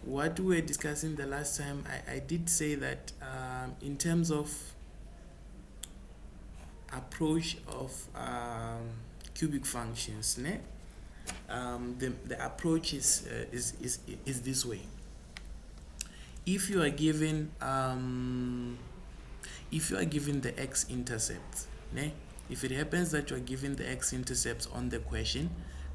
what we were discussing the last time, I did say that in terms of approach of cubic functions, ne? The approach is this way. If you are given the x-intercepts, ne? If it happens that you are given the x-intercepts on the question,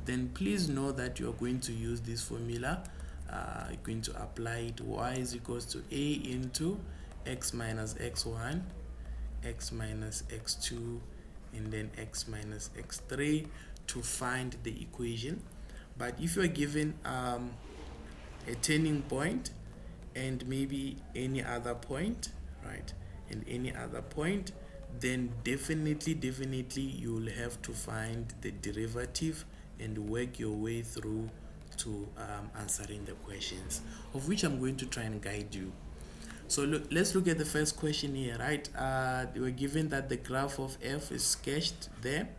then please know that you are going to use this formula. You're going to apply it. Y is equals to a into x minus x1, x minus x2, and then x minus x3 to find the equation. But if you are given a turning point and maybe any other point, right, and any other point, then definitely you'll have to find the derivative and work your way through to answering the questions, of which I'm going to try and guide you. So let's look at the first question here, right? They were given that the graph of f is sketched there,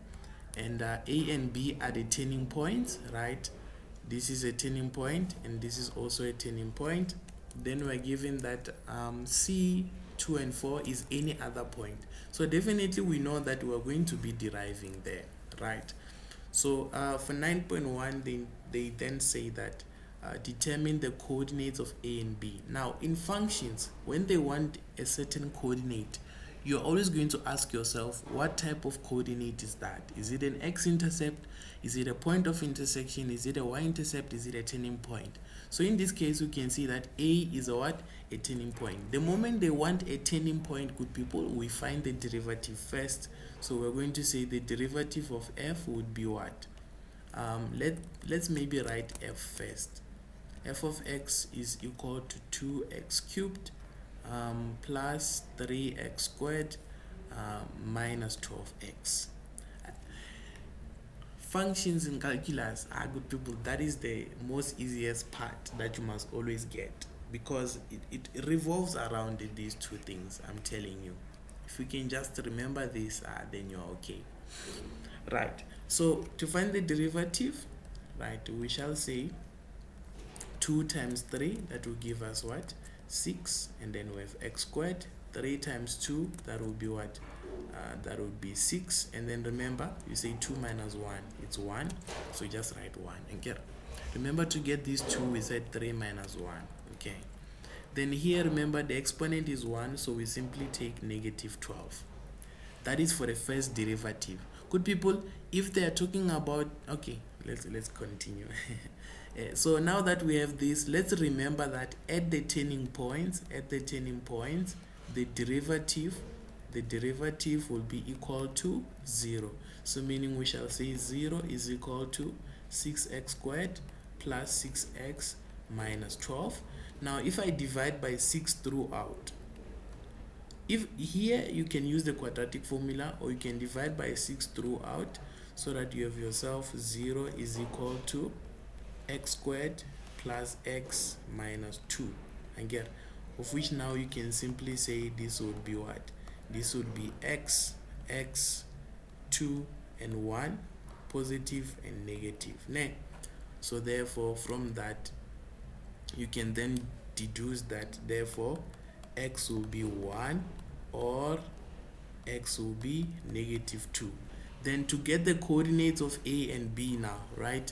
and A and B are the turning points, right? This is a turning point and this is also a turning point. Then we're given that C, 2 and 4 is any other point. So definitely we know that we're going to be deriving there, right? So for 9.1, they then say that determine the coordinates of A and B. Now in functions, when they want a certain coordinate, you're always going to ask yourself, what type of coordinate is that? Is it an x-intercept? Is it a point of intersection? Is it a y-intercept? Is it a turning point? So in this case, we can see that A is a what? A turning point. The moment they want a turning point, good people, we find the derivative first. So we're going to say the derivative of f would be what? Let's maybe write f first. F of x is equal to 2x cubed plus 3x squared minus 12x. Functions in calculus are good people. That is the most easiest part that you must always get, because it revolves around these two things. I'm telling you, if you can just remember this, then you're okay, right? So to find the derivative, right, we shall say 2 times 3, that will give us what? 6, and then we have x squared. 3 times 2, that will be what? That would be 6, and then remember, you say 2 minus 1, it's 1, so you just write 1 and get. Remember, to get these 2, we said 3 minus 1. Okay, then here remember the exponent is 1, so we simply take negative 12. That is for the first derivative. Good people, if they are talking about, okay, let's continue. So now that we have this, let's remember that at the turning points, the derivative will be equal to 0. So meaning we shall say 0 is equal to 6x squared plus 6x minus 12. Now if I divide by 6 throughout, if here you can use the quadratic formula, or you can divide by 6 throughout, so that you have yourself 0 is equal to x squared plus x minus 2, and get, of which now you can simply say this would be what? This would be x, 2 and 1, positive and negative. So therefore from that you can then deduce that therefore x will be 1 or x will be negative 2. Then to get the coordinates of A and B now, right?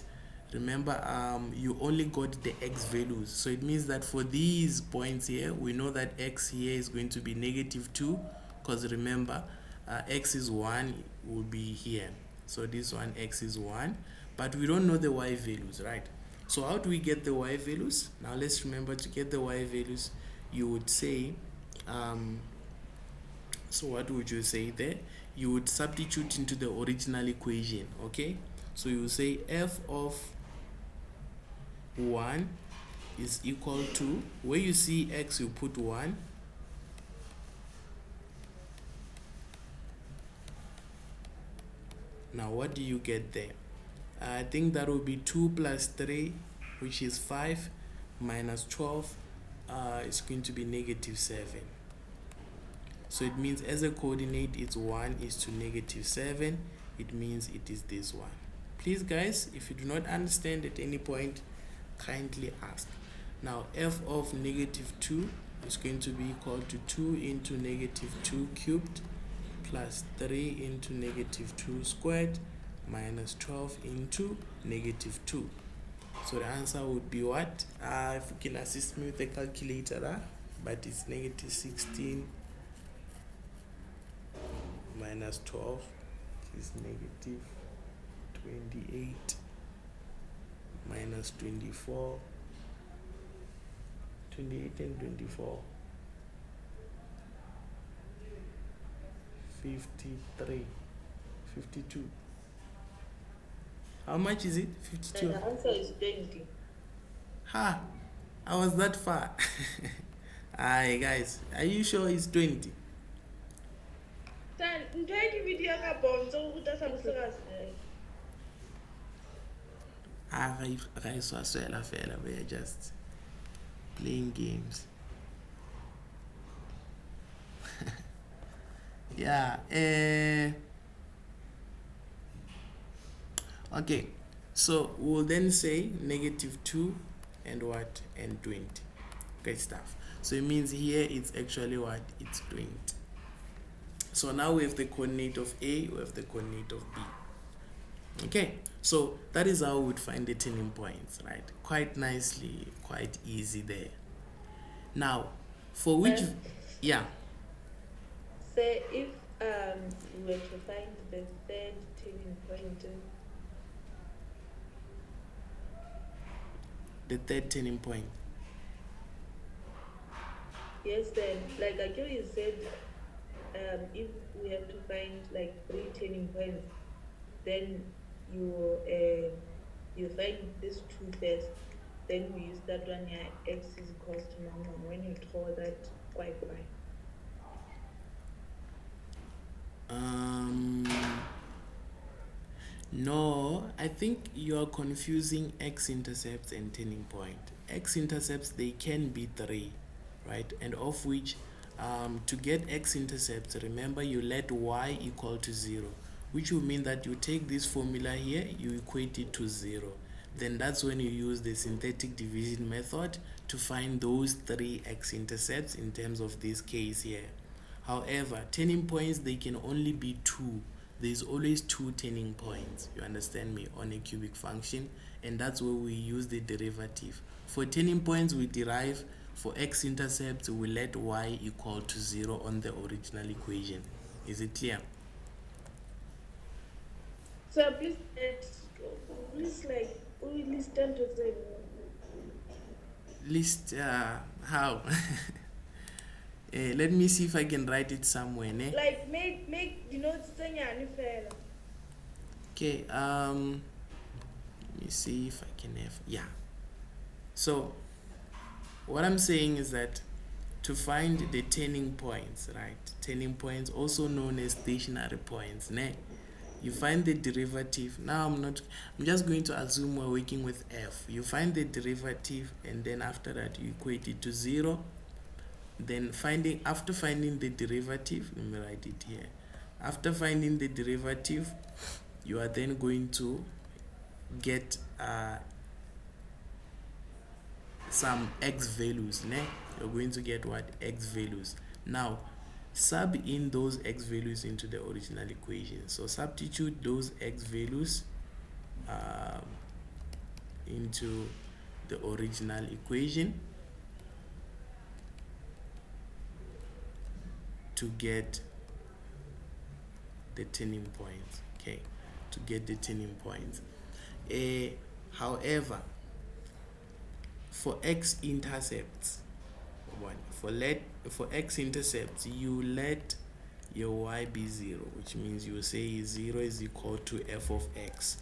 Remember, you only got the x values, so it means that for these points here, we know that x here is going to be negative 2, because remember, x is 1 will be here, so this one x is 1, but we don't know the y values, right? So how do we get the y values? Now let's remember, to get the y values, you would say, so what would you say there? You would substitute into the original equation, okay? So you say f of 1 is equal to, where you see x you put 1, now what do you get there? I think that will be 2 plus 3, which is 5, minus 12 is going to be negative 7. So it means as a coordinate, it's 1 is to negative 7. It means it is this one. Please guys, if you do not understand at any point, kindly ask. Now f of negative 2 is going to be equal to 2 into negative 2 cubed plus 3 into negative 2 squared minus 12 into negative 2. So the answer would be what? If you can assist me with the calculator, but it's negative 16 minus 12 is negative 28 minus 24. 28 and 24. 53. 52. How much is it? 52. And the answer is 20. Ha! I was that far. Hi guys, are you sure it's 20? Guys, we are just playing games. Yeah. Okay, so we'll then say negative 2 and what? And 20. Great stuff. So it means here it's actually what? It's 20. So now we have the coordinate of A, we have the coordinate of B. Okay, so that is how we would find the turning points, right? Quite nicely, quite easy there. Now, for which, yeah. Say if we were to find the third turning point. The third turning point. Yes, then, like Akio said, if we have to find like 3 turning points, then you find this 2 first, then we use that one here, x is equals to 1. When you draw that, quite fine. No, I think you are confusing x-intercepts and turning point. X-intercepts, they can be 3, right? And of which, to get x-intercepts, remember you let y equal to 0, which will mean that you take this formula here, you equate it to 0. Then that's when you use the synthetic division method to find those 3 x-intercepts in terms of this case here. However, turning points, they can only be 2. There's always 2 turning points, you understand me, on a cubic function, and that's where we use the derivative. For turning points, we derive. For x-intercepts, we let y equal to 0 on the original equation. Is it clear? So please like we list them to say. List how? Let me see if I can write it somewhere. Ne? Like make you know okay, let me see if I can have, yeah. So what I'm saying is that to find the turning points, right? Turning points, also known as stationary points, ne? You find the derivative. Now I'm just going to assume we're working with f. You find the derivative, and then after that you equate it to 0. Then after finding the derivative, let me write it here. After finding the derivative, you are then going to get some x values. Ne? You're going to get what? X values. Now, sub in those x values into the original equation. So substitute those x values into the original equation to get the turning points. Okay, to get the turning points. However, for x-intercepts, for x-intercepts, you let your y be 0, which means you say 0 is equal to f of x.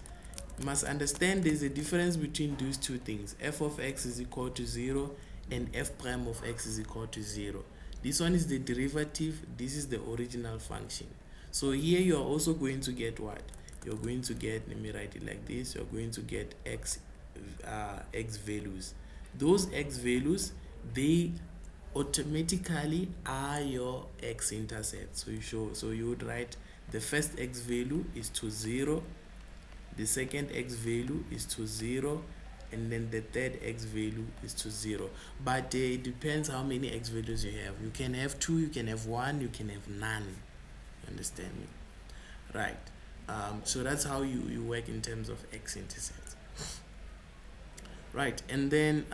You must understand there's a difference between those two things. F of x is equal to 0 and f prime of x is equal to 0. This one is the derivative, this is the original function. So here you are also going to get what? You're going to get, let me write it like this, you're going to get x values. Those x values, they automatically are your x-intercepts. So you would write the first x value is to 0, the second x value is to 0, and then the third x value is to 0. But it depends how many x values you have. You can have 2, you can have 1, you can have none. You understand me? Right. So that's how you work in terms of x-intercepts. Right. And then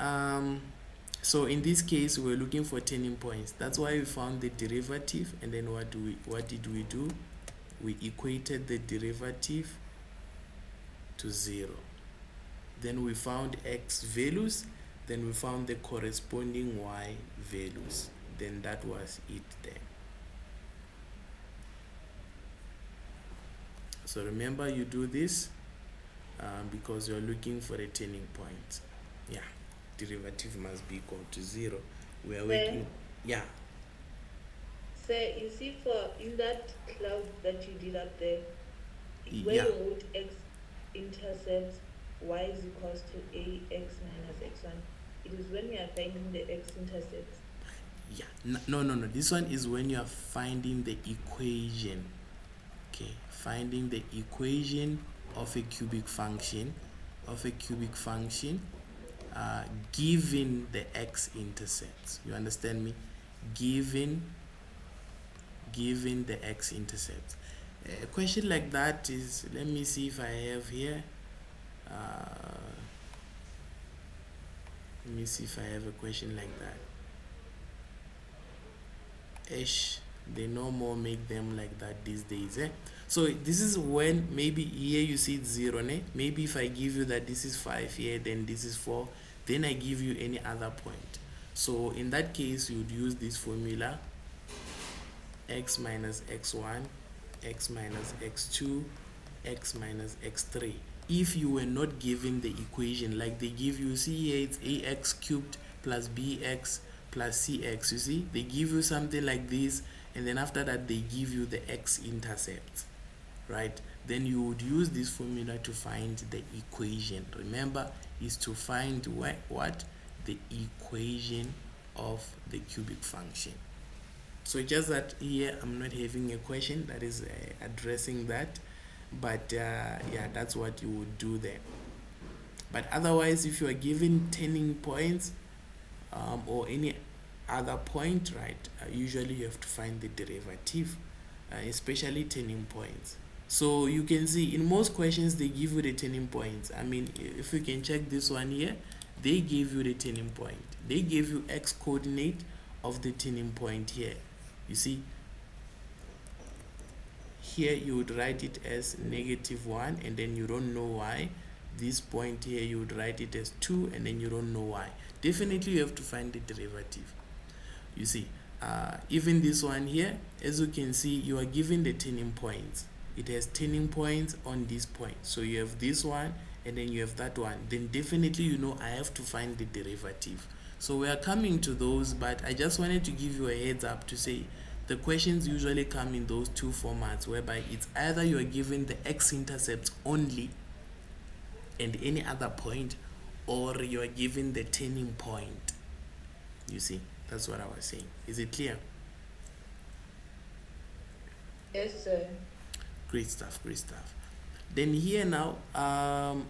so in this case we're looking for turning points. That's why we found the derivative, and then what did we do? We equated the derivative to 0. Then we found x values, then we found the corresponding y values. Then that was it there. So remember, you do this because you're looking for a turning point. Yeah, derivative must be equal to 0. We are working. Yeah. So you see, for in that cloud that you did up there, where Yeah. you wrote x intercepts y is equals to ax minus x1, it is when we are finding the x intercepts. Yeah. No. This one is when you are finding the equation. Okay, finding the equation of a cubic function, given the x-intercepts. You understand me? Given the x-intercepts. A question like that is, let me see if I have here. Let me see if I have a question like that. They no more make them like that these days. So this is when maybe here you see it's 0. Maybe if I give you that this is 5 here, then this is 4, then I give you any other point. So in that case, you would use this formula: x minus x1, x minus x2, x minus x3. If you were not given the equation, like they give you, see here it's ax cubed plus bx plus cx. You see, they give you something like this, and then after that they give you the x-intercept, right? Then you would use this formula to find the equation. Remember, is to find what the equation of the cubic function. So just that here I'm not having a question that is addressing that, but yeah, that's what you would do there. But otherwise, if you are given turning points or any other point, right, usually you have to find the derivative, especially turning points. So you can see in most questions they give you the turning points. I mean, if you can check this one here, they give you the turning point. They give you x coordinate of the turning point here. You see, here you would write it as -1, and then you don't know why. This point here you would write it as 2, and then you don't know why. Definitely you have to find the derivative. You see, even this one here, as you can see, you are given the turning points. It has turning points on this point. So you have this one, and then you have that one. Then definitely you know I have to find the derivative. So we are coming to those, but I just wanted to give you a heads up to say the questions usually come in those two formats, whereby it's either you are given the x-intercepts only and any other point, or you are given the turning point. You see, that's what I was saying. Is it clear? Yes, sir. Great stuff. Then here now,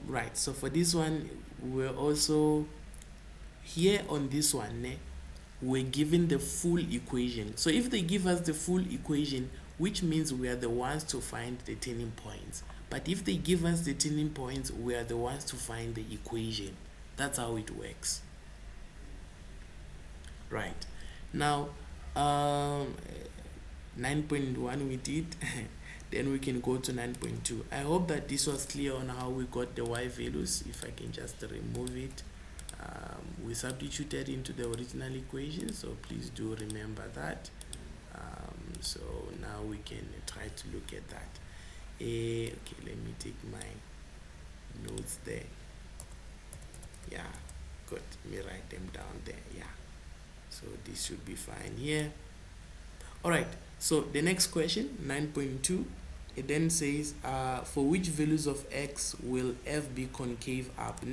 right, so for this one, we're also here on this one, we're given the full equation. So if they give us the full equation, which means we are the ones to find the turning points. But if they give us the turning points, we are the ones to find the equation. That's how it works. Right. Now, 9.1 we did. Then we can go to 9.2. I hope that this was clear on how we got the y values. If I can just remove it. We substituted into the original equation, so please do remember that. So now we can try to look at that. Okay, let me take my notes there. Yeah, good. Let me write them down there. Yeah, so this should be fine here. All right, so the next question, 9.2, it then says, for which values of x will f be concave up?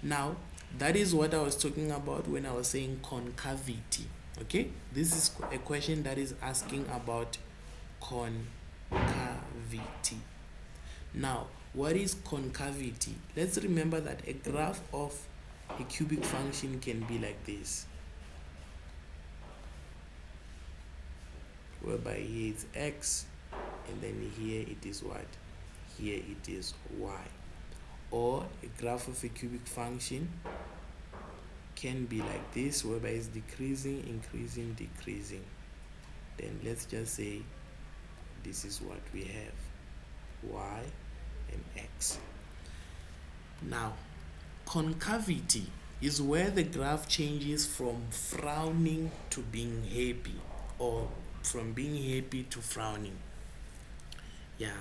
Now, that is what I was talking about when I was saying concavity. Okay, this is a question that is asking about concavity. Now, What is concavity? Let's remember that a graph of a cubic function can be like this, whereby here it's x, and then here it is what? Here it is y. Or a graph of a cubic function can be like this, whereby it's decreasing, increasing, decreasing. Then let's just say this is what we have, y and x. Now, concavity is where the graph changes from frowning to being happy, or from being happy to frowning. Yeah.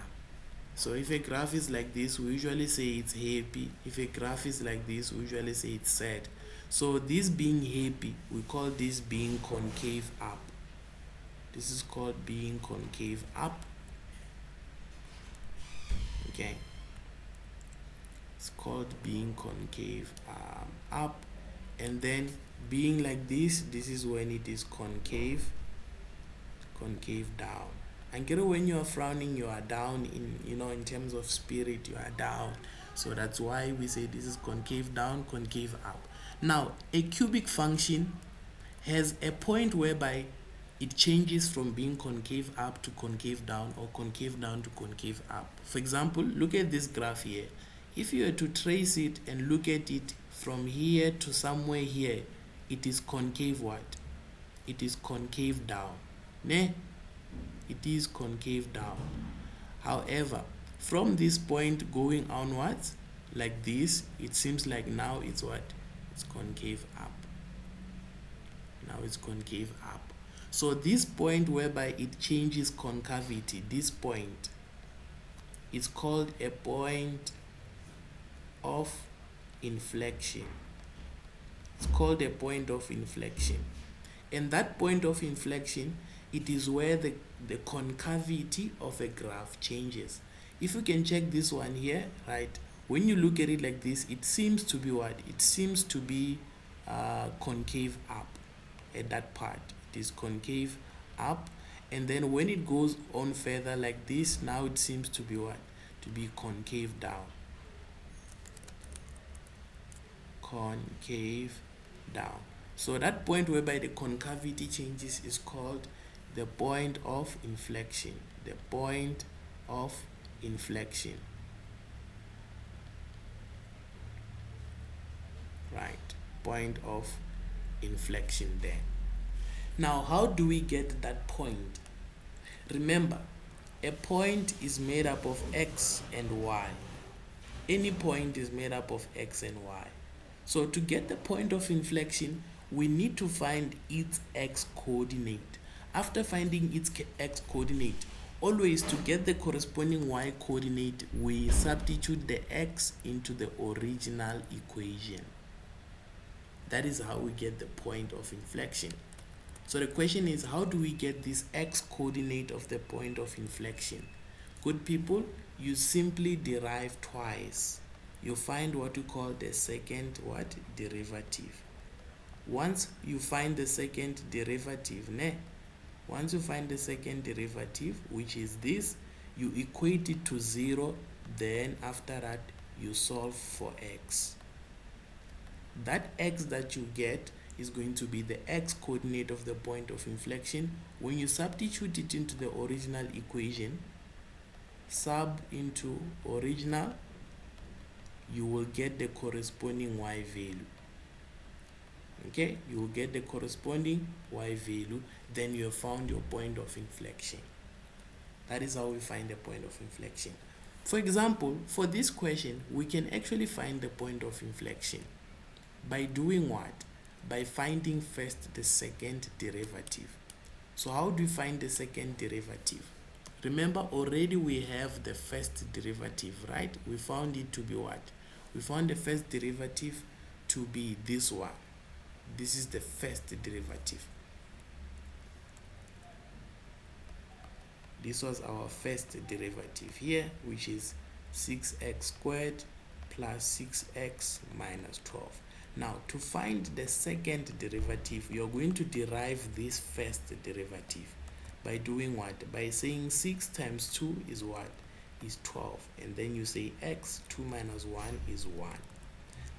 So if a graph is like this, we usually say it's happy. If a graph is like this, we usually say it's sad. So this being happy, we call this being concave up. This is called being concave up. Okay. It's called being concave up. And then being like this is when it is concave down. And get when you are frowning, you are down in terms of spirit, you are down. So that's why we say this is concave down, concave up. Now, a cubic function has a point whereby it changes from being concave up to concave down, or concave down to concave up. For example, look at this graph here. If you were to trace it and look at it from here to somewhere here, it is concave what? It is concave down. Ne? It is concave down. However, from this point going onwards, like this, it seems like now it's what? It's concave up. Now it's concave up. So this point whereby it changes concavity, this point, is called a point of inflection. It's called a point of inflection. And that point of inflection, it is where the concavity of a graph changes. If you can check this one here, right, when you look at it like this, it seems to be what? It seems to be concave up at that part. It is concave up, and then when it goes on further like this, now it seems to be what? To be concave down. Concave down. So that point whereby the concavity changes is called the point of inflection. The point of inflection. Right. Point of inflection there. Now, how do we get that point? Remember, a point is made up of x and y. Any point is made up of x and y. So to get the point of inflection, we need to find its x coordinate. After finding its x coordinate, always to get the corresponding y coordinate, we substitute the x into the original equation. That is how we get the point of inflection. So the question is, how do we get this x coordinate of the point of inflection? Good people, you simply derive twice. You find what you call the second derivative. Once you find the second derivative, once you find the second derivative, which is this, you equate it to 0, then after that you solve for x. That x that you get is going to be the x coordinate of the point of inflection. When you substitute it into the original equation, sub into original, you will get the corresponding y value. Okay, you will get the corresponding y value, then you have found your point of inflection. That is how we find the point of inflection. For example, for this question, we can actually find the point of inflection by doing what? By finding first the second derivative. So how do we find the second derivative? Remember, already we have the first derivative, right? We found it to be what? We found the first derivative to be this one. This is the first derivative. This was our first derivative here, which is 6x squared plus 6x minus 12. Now, to find the second derivative, you're going to derive this first derivative by doing what? By saying 6 times 2 is what? is 12, and then you say x 2 minus 1 is 1.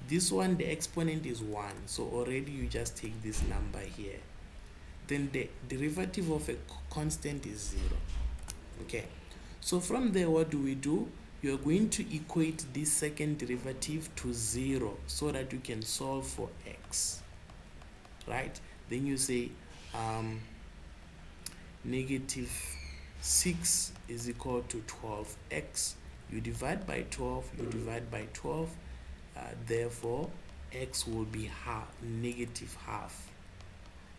This one, the exponent is 1, so already you just take this number here. Then the derivative of a constant is 0. Okay, so from there, what do? You're going to equate this second derivative to 0 so that you can solve for x, right? Then you say negative 6 is equal to 12x. You divide by 12, you divide by 12, therefore x will be negative half.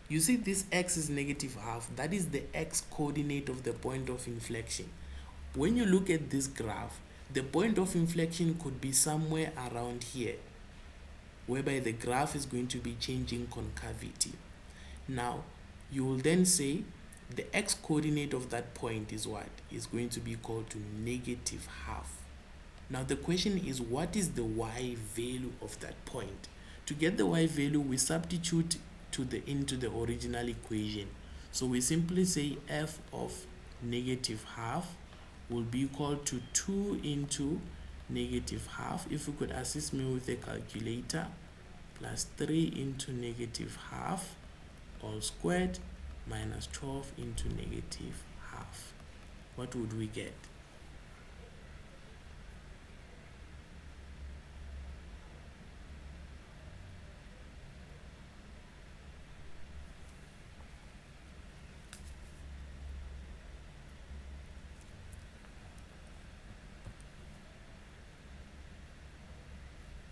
You see, this x is negative half. That is the x coordinate of the point of inflection. When you look at this graph, the point of inflection could be somewhere around here, whereby the graph is going to be changing concavity. Now, you will then say the x coordinate of that point is what? Is going to be equal to negative half. Now, the question is, what is the y value of that point? To get the y value, we substitute into the original equation. So we simply say f of negative half will be equal to 2 into negative half. If you could assist me with a calculator, plus 3 into negative half all squared minus 12 into negative half. What would we get?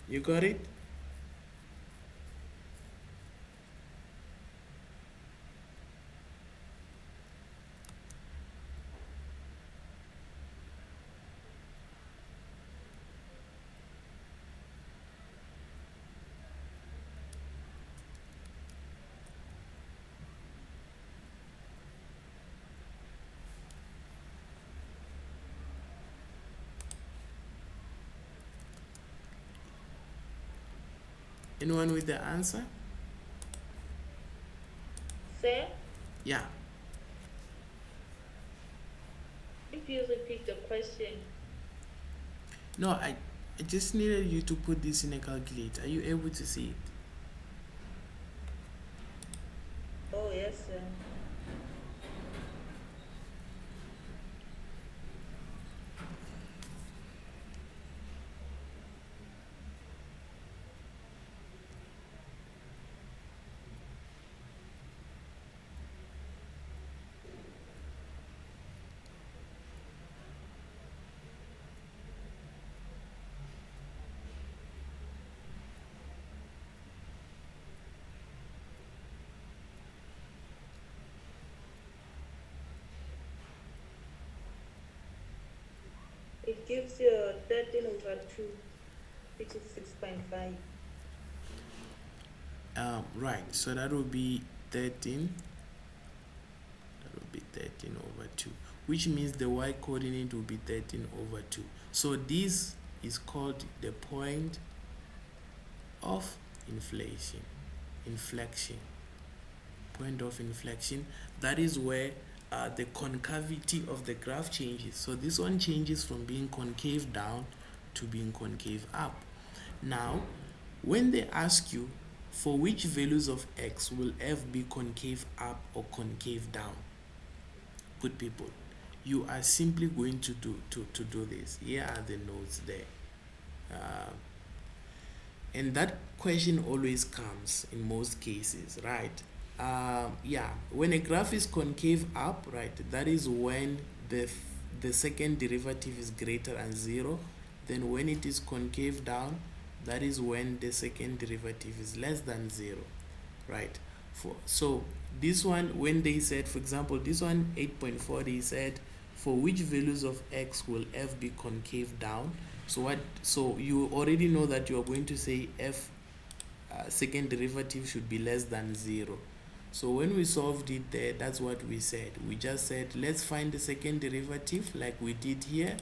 You got it? Anyone with the answer? Sir, Yeah. if you repeat the question. No, I just needed you to put this in a calculator. Are you able to see it? Oh, yes, sir. It gives you 13 over 2, which is 6.5. Right, so that will be 13. That will be 13 over 2, which means the y coordinate will be 13 over 2. So this is called the point of inflection. Point of inflection. That is where the concavity of the graph changes. So this one changes from being concave down to being concave up. Now, when they ask you for which values of x will f be concave up or concave down, good people, you are simply going to do this. Here are the notes there. And that question always comes in most cases, right? Yeah, when a graph is concave up, right, that is when the second derivative is greater than 0. Then when it is concave down, that is when the second derivative is less than 0, right? So this one, when they said, for example, this one 8.4, they said for which values of x will f be concave down. So you already know that you are going to say f second derivative should be less than 0. So when we solved it there, that's what we said. We just said, let's find the second derivative like we did here.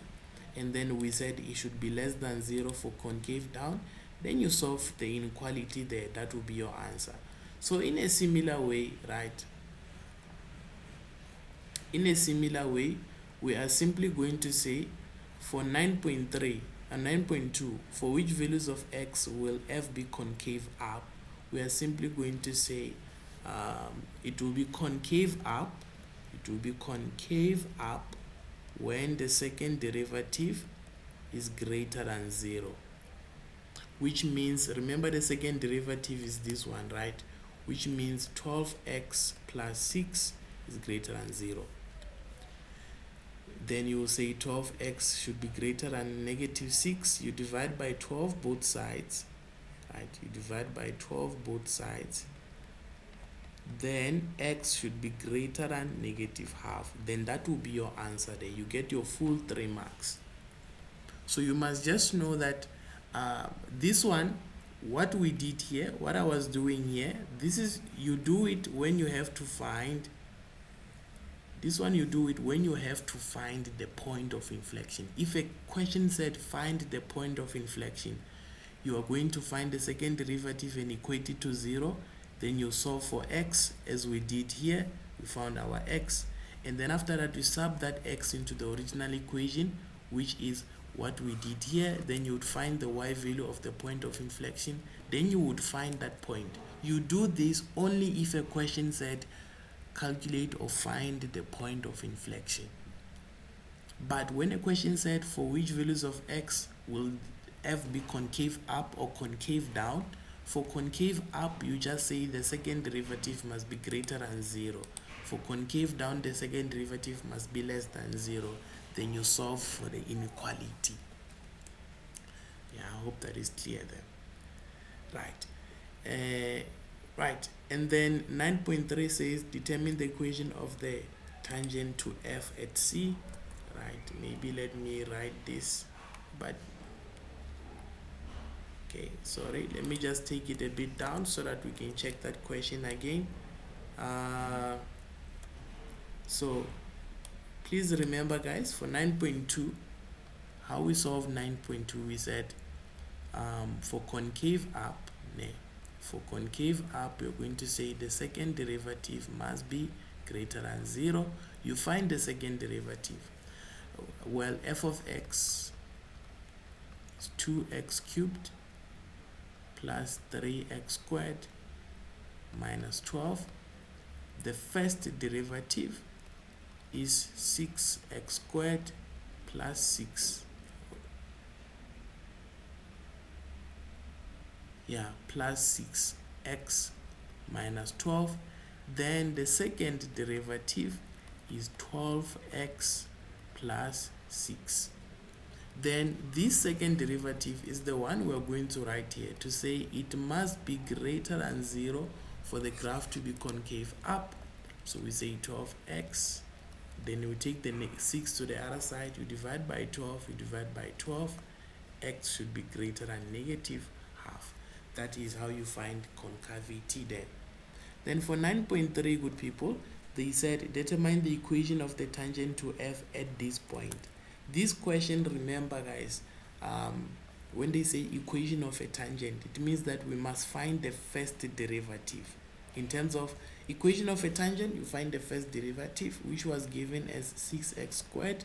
And then we said it should be less than 0 for concave down. Then you solve the inequality there. That will be your answer. So in a similar way, right? In a similar way, we are simply going to say For 9.3 and 9.2, for which values of x will f be concave up, we are simply going to say it will be concave up. It will be concave up when the second derivative is greater than 0. Which means, remember the second derivative is this one, right? Which means 12x plus 6 is greater than 0. Then you will say 12x should be greater than negative 6. You divide by 12 both sides, right? You divide by 12 both sides. Then x should be greater than negative half. Then that will be your answer there. You get your full 3 marks. So you must just know that this one, what we did here, what I was doing here, this is, you do it when you have to find, this one you do it when you have to find the point of inflection. If a question said find the point of inflection, you are going to find the second derivative and equate it to 0. Then you solve for x as we did here. We found our x. And then after that, we sub that x into the original equation, which is what we did here. Then you would find the y value of the point of inflection. Then you would find that point. You do this only if a question said calculate or find the point of inflection. But when a question said for which values of x will f be concave up or concave down, for concave up you just say the second derivative must be greater than 0. For concave down, the second derivative must be less than 0. Then you solve for the inequality. Yeah, I hope that is clear then. Right. Right. And then 9.3 says determine the equation of the tangent to f at c. Right. Maybe let me write this, but okay, sorry, let me just take it a bit down so that we can check that question again. So please remember, guys, for 9.2, how we solve 9.2, we said for concave up, we're going to say the second derivative must be greater than 0. You find the second derivative. Well, f of x is 2x cubed plus 3x squared minus 12. The first derivative is 6x squared plus 6. Yeah, plus 6x minus 12. Then the second derivative is 12x plus 6. Then this second derivative is the one we're going to write here to say it must be greater than 0 for the graph to be concave up. So we say 12x, then we take the 6 to the other side, you divide by 12, you divide by 12, x should be greater than negative half. That is how you find concavity there. Then for 9.3, good people, they said determine the equation of the tangent to f at this point. This question, remember guys, when they say equation of a tangent, it means that we must find the first derivative. In terms of equation of a tangent, you find the first derivative, which was given as 6x squared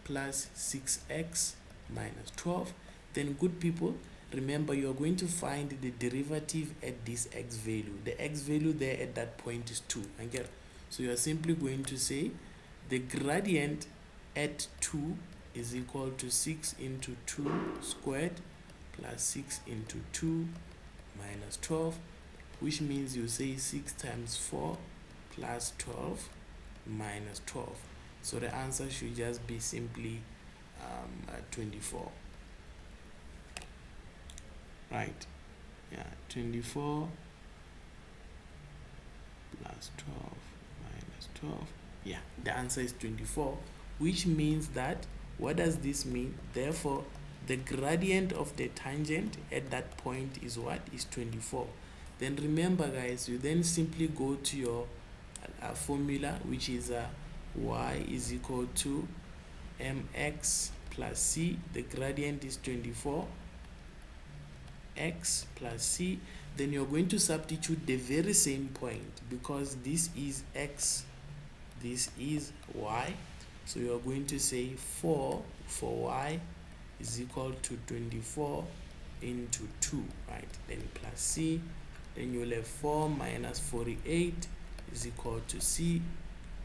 plus 6x minus 12. Then good people, remember you are going to find the derivative at this x value. The x value there at that point is 2. Okay? So you are simply going to say the gradient at 2 is equal to 6 into 2 squared plus 6 into 2 minus 12, which means you say 6 times 4 plus 12 minus 12. So the answer should just be simply 24. Right? Yeah, 24 plus 12 minus 12. Yeah, the answer is 24, which means that, what does this mean? Therefore, the gradient of the tangent at that point is what? Is 24. Then remember guys, you then simply go to your formula, which is y is equal to mx plus c. The gradient is 24, x plus c. Then you're going to substitute the very same point, because this is x, this is y. So you are going to say 4 for y is equal to 24 into 2, right? Then plus c, then you'll have 4 minus 48 is equal to c,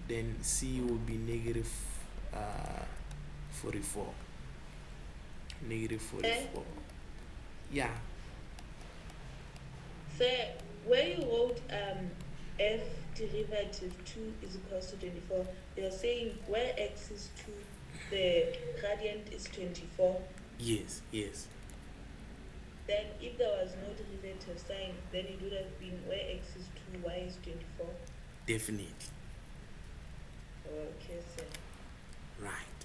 then c will be negative 44. Negative 44. Yeah. So where you wrote f derivative 2 is equals to 24, you're saying where x is 2, the gradient is 24. Yes, yes. Then if there was no derivative sign, then it would have been where x is 2, y is 24. Definitely. Okay, sir. Right.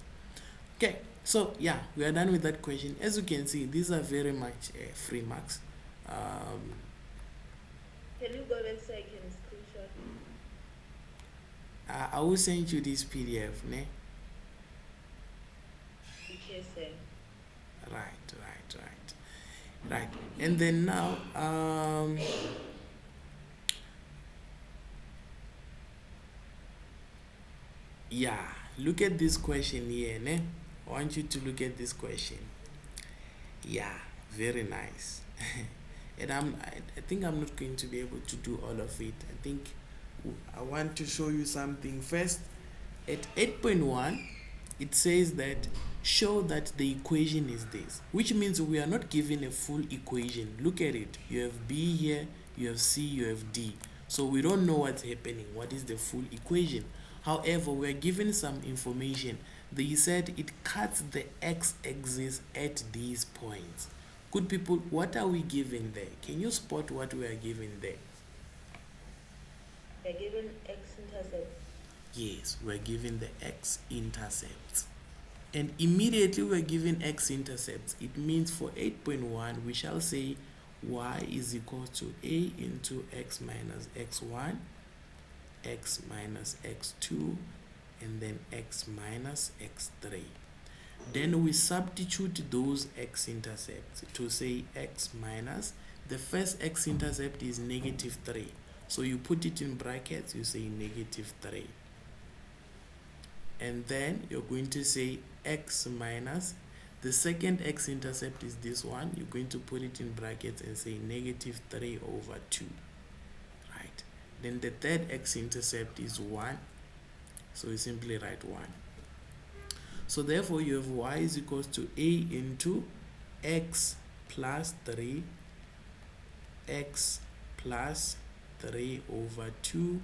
Okay, so yeah, we are done with that question. As you can see, these are very much free marks. Can you go back so I can screenshot? I will send you this PDF, ne? Okay, sir. Right. And then now, yeah, look at this question here, ne? I want you to look at this question. Yeah, very nice. And I think I'm not going to be able to do all of it. I think I want to show you something first. At 8.1, it says that show that the equation is this, which means we are not given a full equation. Look at it. You have B here, you have C, you have D. So we don't know what's happening. What is the full equation? However, we are given some information. They said it cuts the x-axis at these points. Good people, what are we given there? Can you spot what we are given there? We're given x-intercept. Yes, we're given the x-intercepts. And immediately we're given x-intercepts. It means for 8.1, we shall say y is equal to a into x minus x1, x minus x2, and then x minus x3. Then we substitute those x-intercepts to say x minus, the first x-intercept is negative 3. So you put it in brackets, you say negative 3. And then you're going to say x minus, the second x-intercept is this one. You're going to put it in brackets and say negative 3 over 2. Right. Then the third x-intercept is 1. So you simply write 1. So therefore you have y is equals to a into x plus 3, x plus 3 over 2,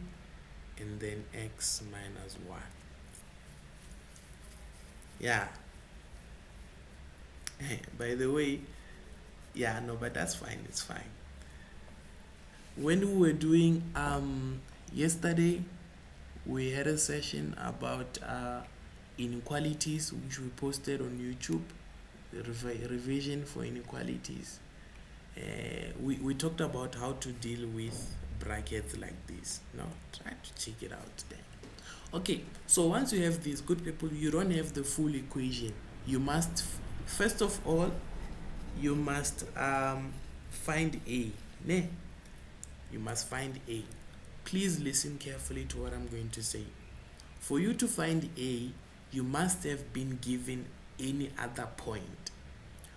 and then x minus 1. Yeah. By the way, yeah, no, but that's fine. It's fine. When we were doing yesterday, we had a session about inequalities, which we posted on YouTube, the revision for inequalities. We talked about how to deal with brackets like this. No, try to check it out there. Okay, so once you have these, good people, you don't have the full equation. You must first of all, you must find a, ne? You must find a. Please listen carefully to what I'm going to say. For you to find a, you must have been given any other point,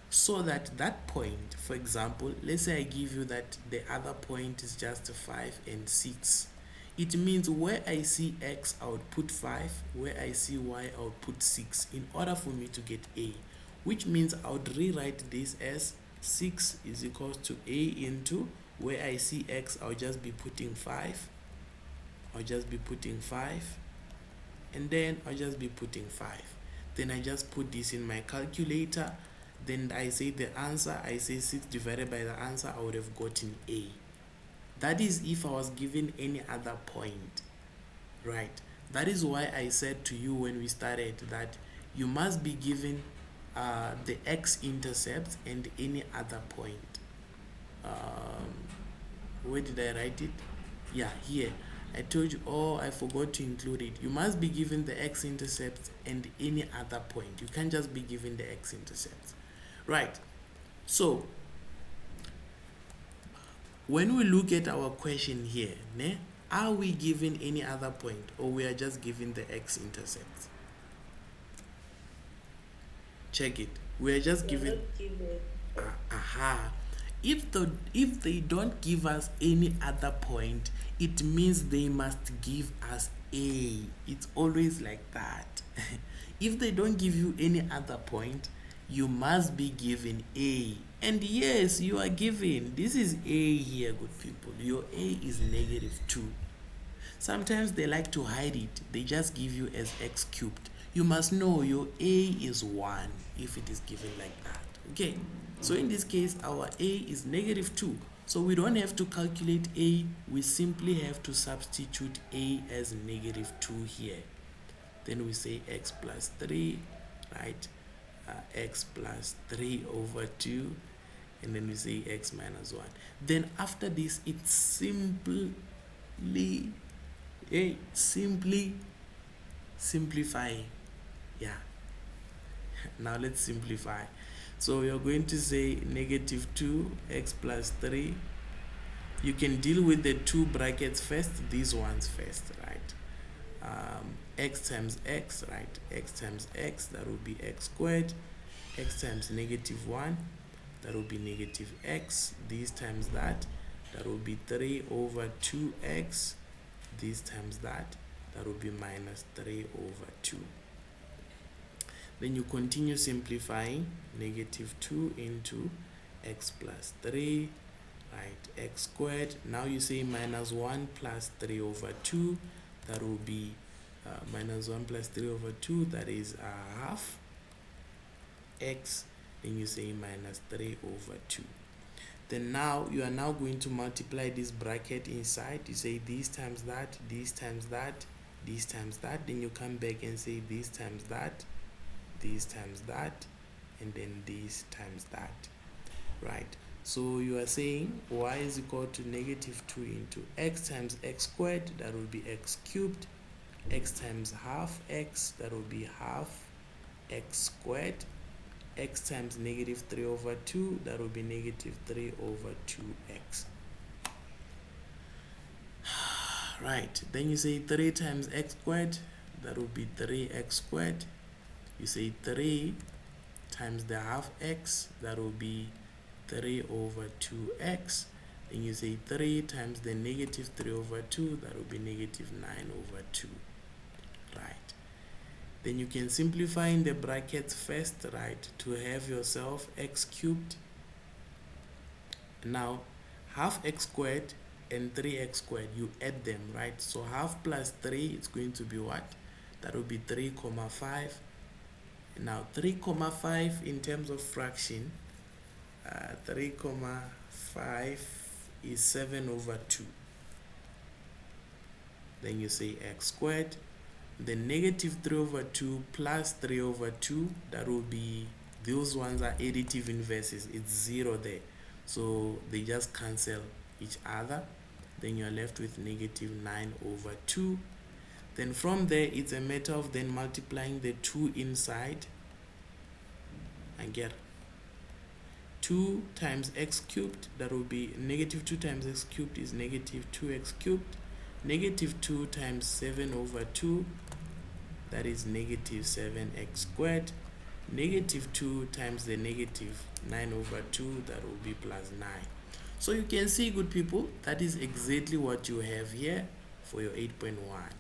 so that that point, for example, let's say I give you that the other point is just 5 and 6. It means where I see x, I would put 5. Where I see y, I would put 6 in order for me to get a, which means I would rewrite this as 6 is equals to a into, where I see x, I'll just be putting 5. I'll just be putting 5. And then I'll just be putting 5. Then I just put this in my calculator. Then I say the answer, I say 6 divided by the answer, I would have gotten a. That is if I was given any other point, right? That is why I said to you when we started that you must be given the x-intercept and any other point. Where did I write it? Yeah, here. I told you, oh, I forgot to include it. You must be given the x-intercept and any other point. You can't just be given the x-intercept. Right. So, when we look at our question here, are we given any other point, or we are just given the x-intercept? check it. We are just We're given not given. aha. If they don't give us any other point, it means they must give us A. It's always like that. If they don't give you any other point, you must be given A. And yes, you are given. This is A here, good people. Your A is -2. Sometimes they like to hide it. They just give you as x cubed. You must know your A is 1 if it is given like that. Okay, so in this case, our A is -2. So we don't have to calculate A. We simply have to substitute A as -2 here. Then we say x plus 3, right? X plus 3 over 2. And then we say x minus 1. Then after this, it's simply simplifying. Yeah. Now let's simplify. So you're going to say -2 x plus 3. You can deal with the two brackets first, these ones first, right? X times x, right? X times x, that will be x squared. X times -1, that will be -x. This times that will be 3 over 2x. This times that will be -3 over 2. Then you continue simplifying. -2 into x plus 3, right? X squared. Now you say -1 plus 3 over 2. That will be -1 plus 3 over 2. That is half x. Then you say -3 over 2. Then now you are now going to multiply this bracket inside. You say this times that, this times that, this times that. Then you come back and say this times that, this times that, and then this times that, right? So you are saying y is equal to -2 into x times x squared. That will be x cubed. X times half x, that will be half x squared. X times -3 over 2, that will be -3 over 2x. Right, then you say 3 times x squared, that will be 3x squared. You say 3 times the half x, that will be 3 over 2x. Then you say 3 times the -3 over 2, that will be -9 over 2. Right. Then you can simplify in the brackets first, right, to have yourself x cubed. Now, half x squared and 3x squared, you add them, right? So half plus 3, it's going to be what? That will be 3,5. Now, 3,5 in terms of fraction, 3,5 is 7 over 2. Then you say x squared. Then -3 over 2 plus 3 over 2, that will be, those ones are additive inverses. It's 0 there. So they just cancel each other. Then you're left with -9 over 2. Then from there, it's a matter of then multiplying the 2 inside. And get 2 times x cubed, that will be -2 times x cubed is -2x cubed. -2 times 7 over 2, that is -7x squared. -2 times the -9 over 2, that will be +9. So you can see, good people, that is exactly what you have here for your 8.1.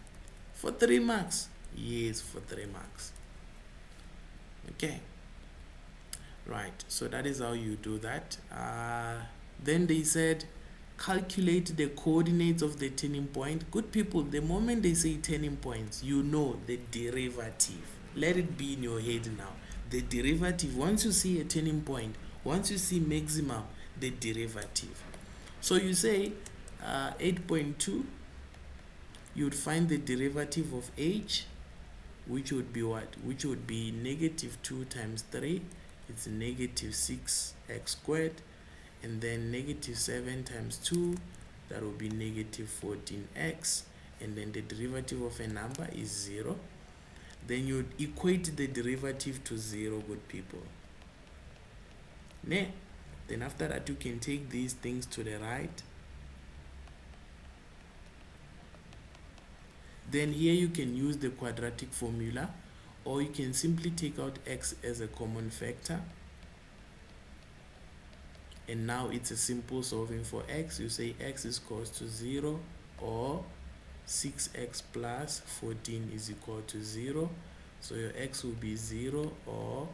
For 3 marks. Yes, for 3 marks. Okay. Right, so that is how you do that. Then they said, calculate the coordinates of the turning point. Good people, the moment they say turning points, you know the derivative. Let it be in your head now. The derivative, once you see a turning point, once you see maximum, the derivative. So you say 8.2, you would find the derivative of h, which would be what? Which would be -2 times 3, it's -6x squared. And then -7 times 2, that will be -14x. And then the derivative of a number is 0. Then you equate the derivative to 0, good people. Then after that, you can take these things to the right. Then here you can use the quadratic formula, or you can simply take out x as a common factor, and now it's a simple solving for x. You say x is equal to 0, or 6x plus 14 is equal to 0. So your x will be 0, or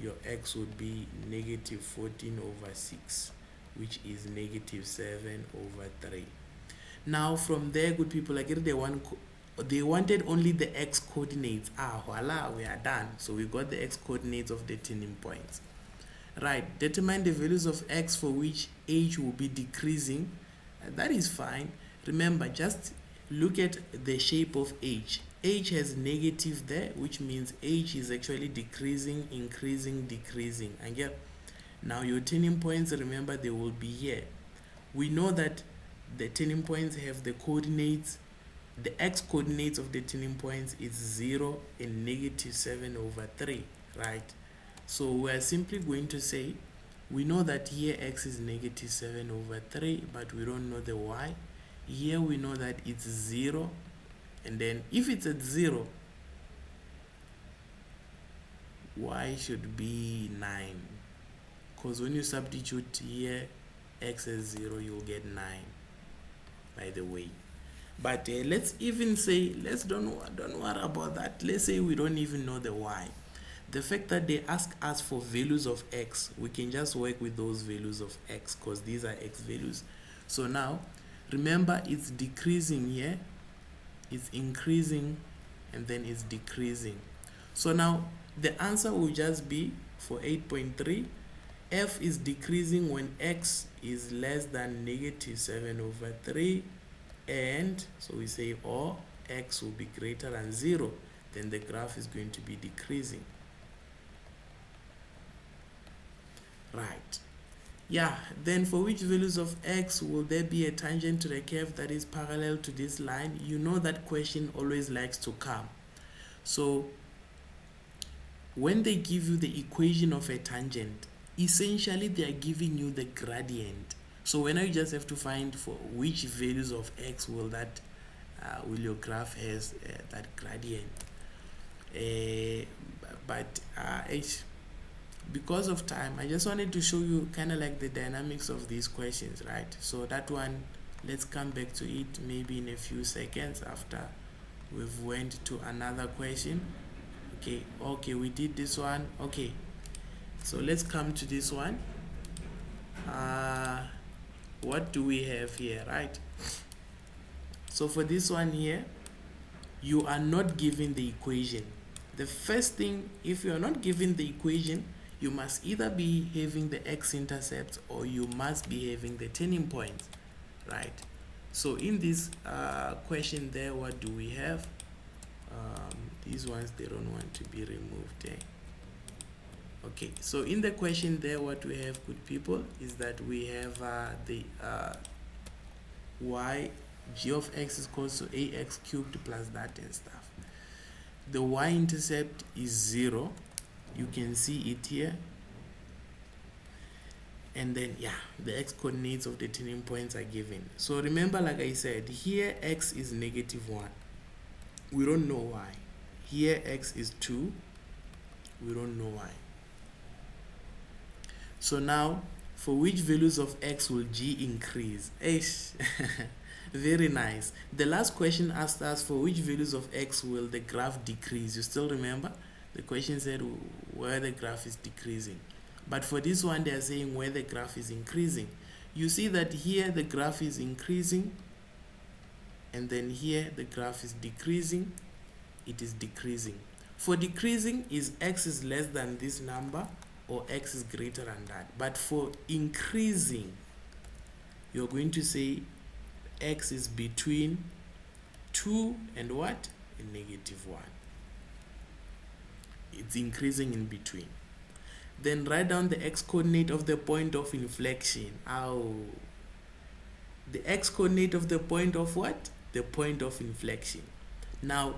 your x would be negative 14 over 6, which is negative 7 over 3. Now from there, good people, I get they wanted only the x coordinates. Voila, we are done. So we got the x coordinates of the turning points. Right, determine the values of x for which h will be decreasing. That is fine. Remember, just look at the shape of h. H has negative there, which means h is actually decreasing, increasing, decreasing. And yeah, now your turning points, remember, they will be here. We know that the turning points have the coordinates. The x coordinates of the turning points is 0 and negative 7 over 3, right? So we're simply going to say, we know that here x is negative 7 over 3, but we don't know the y. Here we know that it's 0, and then if it's at 0, y should be 9, because when you substitute here x as 0, you'll get 9, by the way. But let's even say, don't worry about that. Let's say we don't even know the y. The fact that they ask us for values of x, we can just work with those values of x, because these are x values. So now, remember, it's decreasing here, it's increasing, and then it's decreasing. So now, the answer will just be, for 8.3, f is decreasing when x is less than negative 7 over 3, and so we say, or x will be greater than 0, then the graph is going to be decreasing. Right. Yeah, then for which values of x will there be a tangent to the curve that is parallel to this line? You know that question always likes to come. So when they give you the equation of a tangent, essentially they are giving you the gradient. So when you just have to find for which values of x will your graph has that gradient. Because of time, I just wanted to show you kind of like the dynamics of these questions, right? So that one, let's come back to it maybe in a few seconds after we've went to another question. Okay, we did this one. Okay, so let's come to this one. What do we have here, right? So for this one here, you are not given the equation. The first thing, if you are not given the equation, you must either be having the x-intercept or you must be having the turning point, right? So in this question there, what do we have? These ones, they don't want to be removed. Okay, so in the question there, what we have, good people, is that we have the g of x is equal to ax cubed plus that and stuff. The y-intercept is 0. You can see it here. And then, yeah, the x coordinates of the turning points are given. So remember, like I said, here x is negative 1. We don't know why. Here x is 2. We don't know why. So now, for which values of x will g increase? Very nice. The last question asked us for which values of x will the graph decrease. You still remember? The question said where the graph is decreasing. But for this one, they are saying where the graph is increasing. You see that here the graph is increasing, and then here the graph is decreasing. It is decreasing. For decreasing, is x is less than this number or x is greater than that. But for increasing, you're going to say x is between 2 and what? And negative 1. It's increasing in between. Then write down the x-coordinate of the point of inflection. The x-coordinate of the point of what? The point of inflection. Now,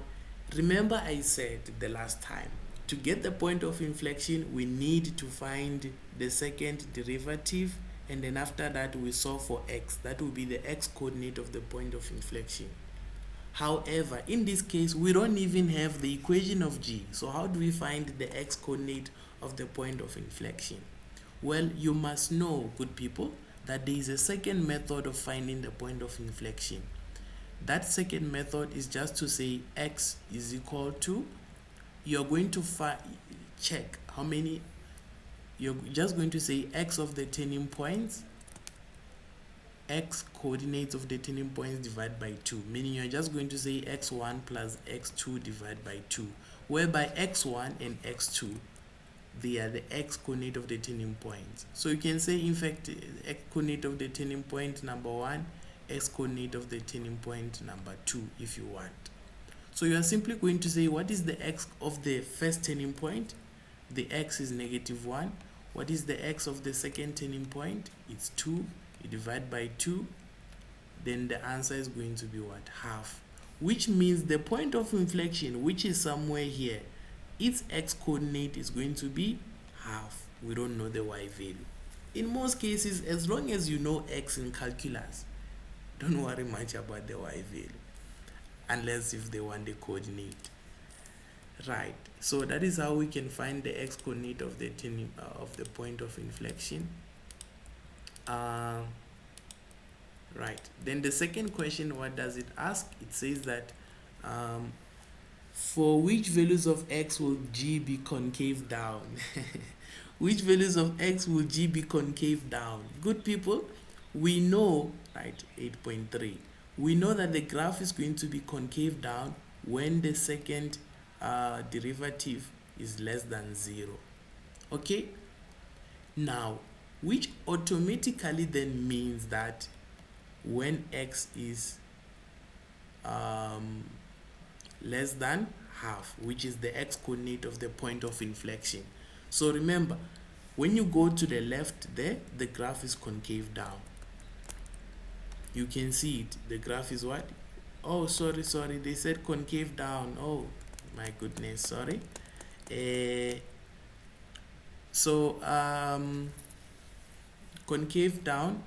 remember I said the last time, to get the point of inflection, we need to find the second derivative, and then after that we solve for x. That will be the x-coordinate of the point of inflection. However, in this case, we don't even have the equation of g. So how do we find the x coordinate of the point of inflection? Well, you must know, good people, that there is a second method of finding the point of inflection. That second method is just to say x is equal to, you're going to check how many, you're just going to say x of the turning points, x coordinates of the turning points divided by 2, meaning you're just going to say x1 plus x2 divided by 2, whereby x1 and x2, they are the x coordinate of the turning points. So you can say, in fact, x coordinate of the turning point number 1, x coordinate of the turning point number 2 if you want. So you are simply going to say, what is the x of the first turning point? The x is -1. What is the x of the second turning point? It's 2. You divide by 2, then the answer is going to be what? Half. Which means the point of inflection, which is somewhere here, its x coordinate is going to be half. We don't know the y value. In most cases, as long as you know x in calculus, don't worry much about the y value, unless if they want the coordinate. Right, so that is how we can find the x coordinate of the point of inflection. Right, then the second question, what does it ask? It says that for which values of x will g be concave down? Which values of x will g be concave down? Good people, we know, right, 8.3, we know that the graph is going to be concave down when the second derivative is less than 0. Okay, now which automatically then means that when x is less than half, which is the x coordinate of the point of inflection. So remember, when you go to the left there, the graph is concave down. You can see it. The graph is what? Oh, sorry, they said concave down. Oh my goodness, sorry. Concave down,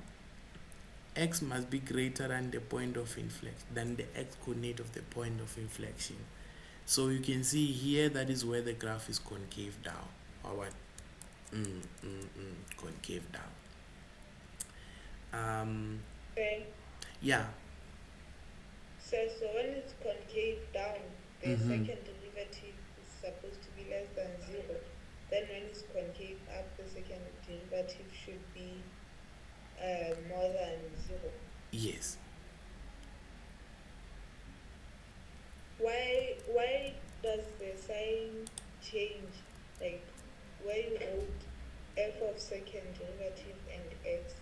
x must be greater than the point of inflection, than the x coordinate of the point of inflection. So you can see here, that is where the graph is concave down, or what? Concave down. Okay. Yeah. So when it's concave down, the second derivative is supposed to be less than 0. Then when it's concave up, the second derivative should be more than 0. Yes. Why does the sign change? Like where you hold f of second derivative and x?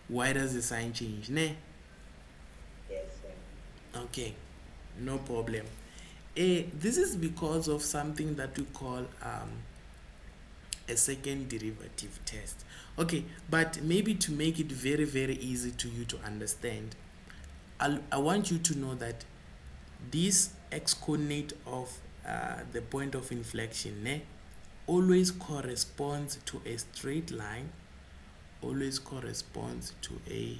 Why does the sign change? Ne? Yes, sir. Okay, no problem. This is because of something that we call a second derivative test. Okay, but maybe to make it very, very easy to you to understand, I want you to know that this x coordinate of the point of inflection always corresponds to a straight line, always corresponds to a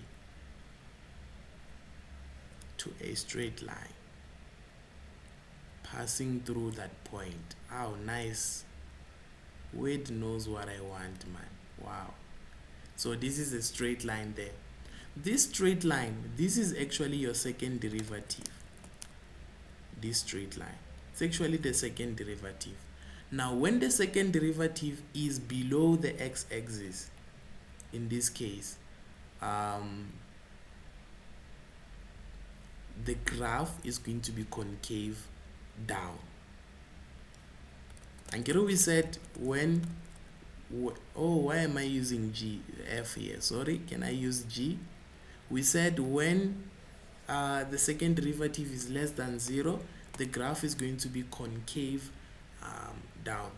straight line passing through that point. Oh, nice. Wade knows what I want, man. Wow. So this is a straight line there. This straight line, this is actually your second derivative. This straight line, it's actually the second derivative. Now when the second derivative is below the x-axis, in this case, the graph is going to be concave down. And we said when, why am I using f here? Sorry, can I use g? We said when the second derivative is less than 0, the graph is going to be concave down.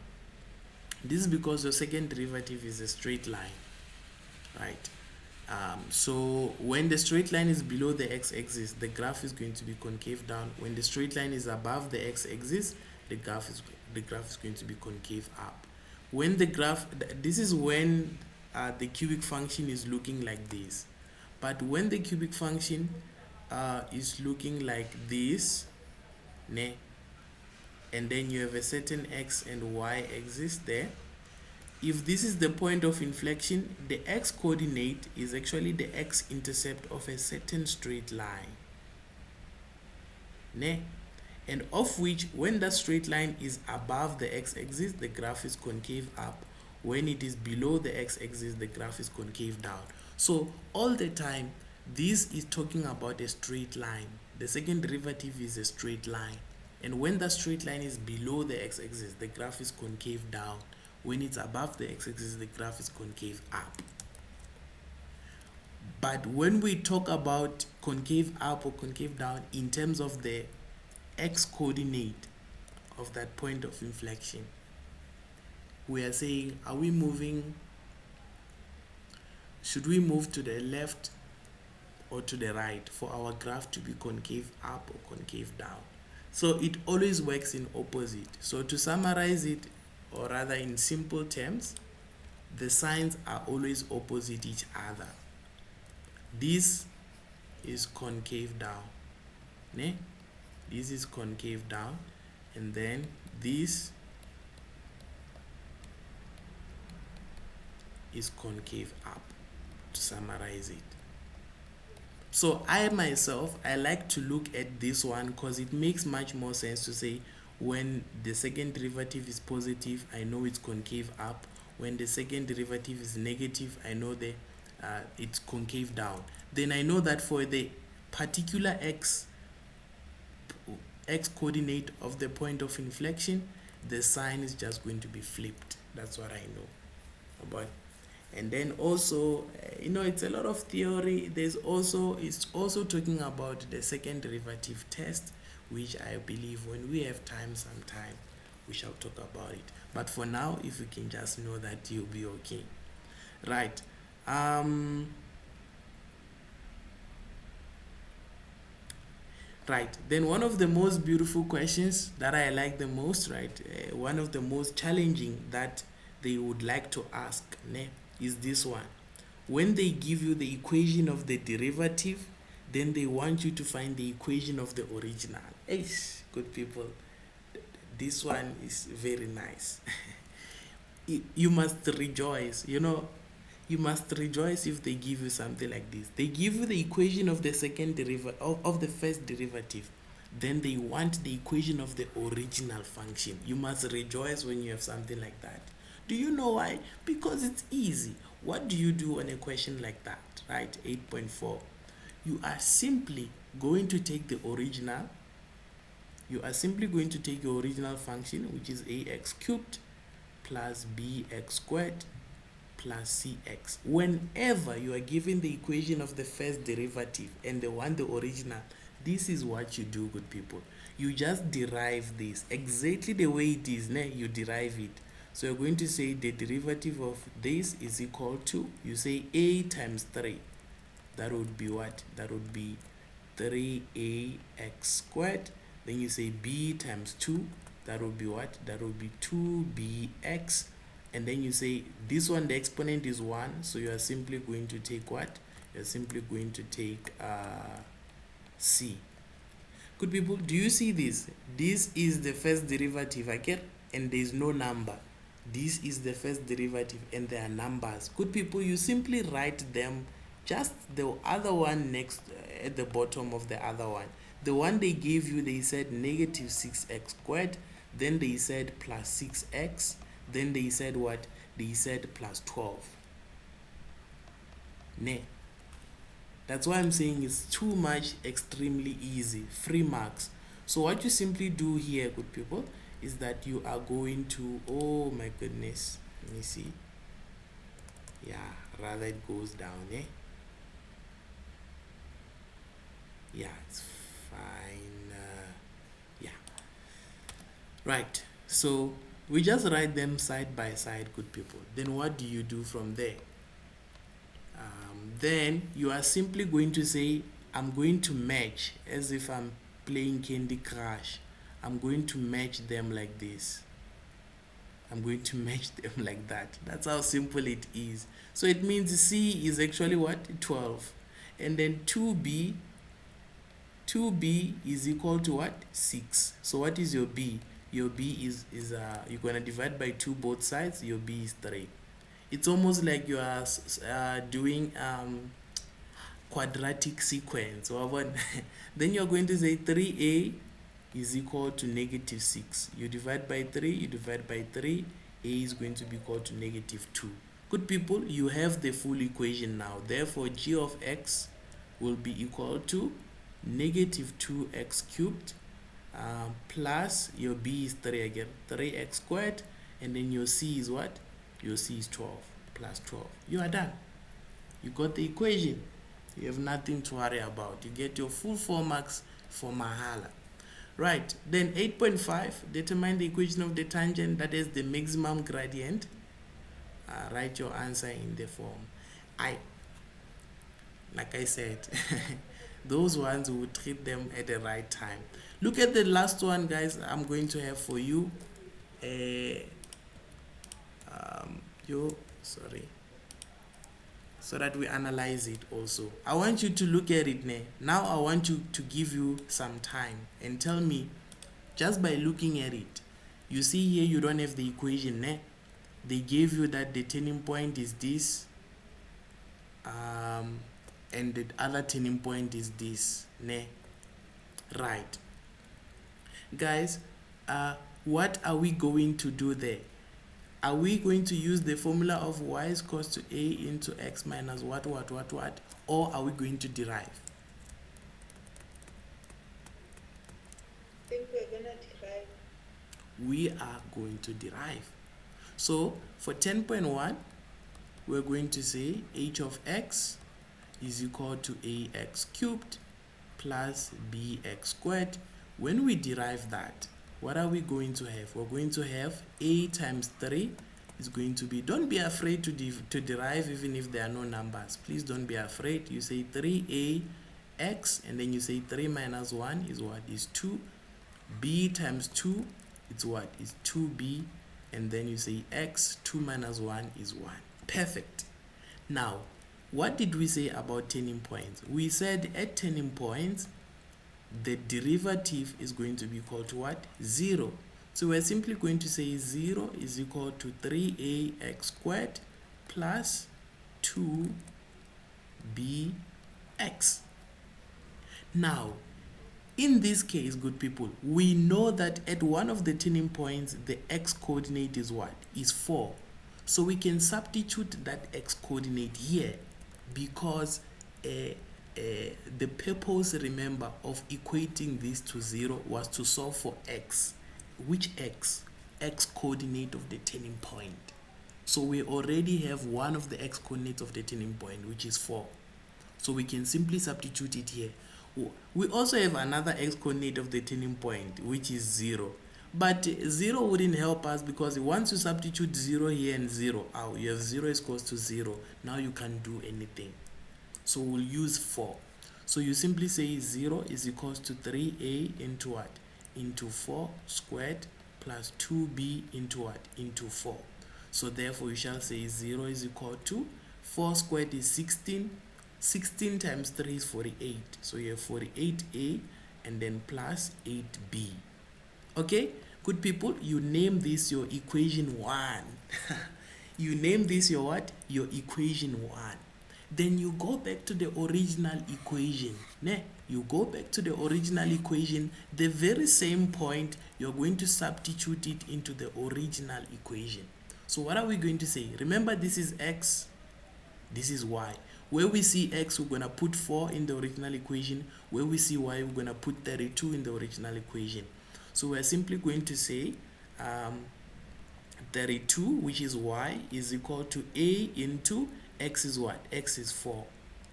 This is because the second derivative is a straight line, right? So when the straight line is below the x-axis, the graph is going to be concave down. When the straight line is above the x-axis, the graph is going to be concave up. When the graph, this is when the cubic function is looking like this. But when the cubic function is looking like this, ne? And then you have a certain x and y axis there. If this is the point of inflection, the x coordinate is actually the x-intercept of a certain straight line, ne? And of which, when that straight line is above the x-axis, the graph is concave up. When it is below the x-axis, the graph is concave down. So all the time, this is talking about a straight line. The second derivative is a straight line. And when that straight line is below the x-axis, the graph is concave down. When it's above the x-axis, the graph is concave up. But when we talk about concave up or concave down in terms of the x coordinate of that point of inflection, we are saying, are we moving, should we move to the left or to the right for our graph to be concave up or concave down? So it always works in opposite. So to summarize it, or rather in simple terms, the signs are always opposite each other. This is concave down, ne? This is concave down, and then this is concave up, to summarize it. So I myself, I like to look at this one because it makes much more sense to say when the second derivative is positive, I know it's concave up. When the second derivative is negative, I know that it's concave down. Then I know that for the particular x coordinate of the point of inflection, the sign is just going to be flipped. That's what I know about. And then also, it's a lot of theory. It's also talking about the second derivative test, which I believe when we have time sometime we shall talk about it. But for now, if you can just know that, you'll be okay. Right. Right. Then one of the most beautiful questions that I like the most, right? One of the most challenging that they would like to ask, ne, is this one. When they give you the equation of the derivative, then they want you to find the equation of the original. Eish, good people. This one is very nice. You must rejoice, you must rejoice if they give you something like this. They give you the equation of the second derivative of the first derivative, then they want the equation of the original function. You must rejoice when you have something like that. Do you know why? Because it's easy. What do you do on a question like that, right? 8.4. You are simply going to take the original. You are simply going to take your original function, which is ax cubed plus bx squared plus cx. Whenever you are given the equation of the first derivative and they want the original, this is what you do, good people. You just derive this exactly the way it is. You derive it. So you're going to say the derivative of this is equal to, you say a times 3. That would be what? That would be 3ax squared. Then you say b times 2. That would be what? That would be 2bx. And then you say this one, the exponent is 1. So you are simply going to take what? You're simply going to take c. Good people, do you see this? This is the first derivative, okay? And there is no number. This is the first derivative and there are numbers. Good people, you simply write them, just the other one next at the bottom of the other one. The one they gave you, they said negative 6x squared. Then they said plus 6x. Then they said what? They said plus 12. Ne. That's why I'm saying it's too much, extremely easy. Free marks. So what you simply do here, good people, is that you are going to, oh my goodness, let me see. Yeah, rather it goes down, eh? Yeah, it's fine. Yeah. Right. So we just write them side by side, good people. Then what do you do from there? Then you are simply going to say, I'm going to match, as if I'm playing Candy Crush. I'm going to match them like this. I'm going to match them like that. That's how simple it is. So it means C is actually what? 12. And then 2B 2b is equal to what? 6. So what is your b? Your b is you're gonna divide by 2 both sides. Your b is 3. It's almost like you are doing quadratic sequence or what. Then you're going to say 3a is equal to negative 6. You divide by 3, you divide by 3, a is going to be equal to negative 2. Good people, you have the full equation now. Therefore, g of x will be equal to negative 2x cubed plus your b is 3 again, 3x squared, and then your c is what? Your c is 12 plus 12. You are done. You got the equation. You have nothing to worry about. You get your full 4 marks for Mahala. Right, then 8.5, determine the equation of the tangent, that is the maximum gradient. Write your answer in the form. Like I said, those ones we will treat them at the right time. Look at the last one, guys. I'm going to have for you so that we analyze it also. I want you to look at it now. I want you to give you some time and tell me, just by looking at it, you see here you don't have the equation. They gave you that the turning point is this, and the other turning point is this. Right, guys, what are we going to do there? Are we going to use the formula of y is equals to a into x minus what, or are we going to derive? I think we're gonna derive. We are going to derive. So for 10.1, we're going to say h of x is equal to ax cubed plus bx squared. When we derive that, what are we going to have? We're going to have a times 3 is going to be, don't be afraid to derive even if there are no numbers. Please don't be afraid. You say 3ax, and then you say 3 minus 1 is what? Is 2. B times 2, it's what? Is 2b. And then you say x, 2 minus 1 is 1. Perfect. Now, what did we say about turning points? We said at turning points, the derivative is going to be equal to what? 0. So we're simply going to say 0 is equal to 3ax squared plus 2bx. Now, in this case, good people, we know that at one of the turning points, the x coordinate is what? Is 4. So we can substitute that x coordinate here, because the purpose, remember, of equating this to 0 was to solve for x. Which x? X coordinate of the turning point. So we already have one of the x coordinates of the turning point, which is 4. So we can simply substitute it here. We also have another x coordinate of the turning point, which is 0. But 0 wouldn't help us, because once you substitute 0 here and 0 out, you have 0 is equals to 0. Now you can't do anything. So we'll use 4. So you simply say 0 is equals to 3a into what? Into 4 squared plus 2b into what? Into 4. So therefore you shall say 0 is equal to 4 squared is 16. 16 times 3 is 48. So you have 48a and then plus 8b. Okay, good people, you name this your equation 1. You name this your what? Your equation 1. Then you go back to the original equation. You go back to the original equation, the very same point, you're going to substitute it into the original equation. So what are we going to say? Remember, this is x, this is y. Where we see x, we're going to put 4 in the original equation. Where we see y, we're going to put 32 in the original equation. So we're simply going to say 32, which is y, is equal to a into x is what? X is 4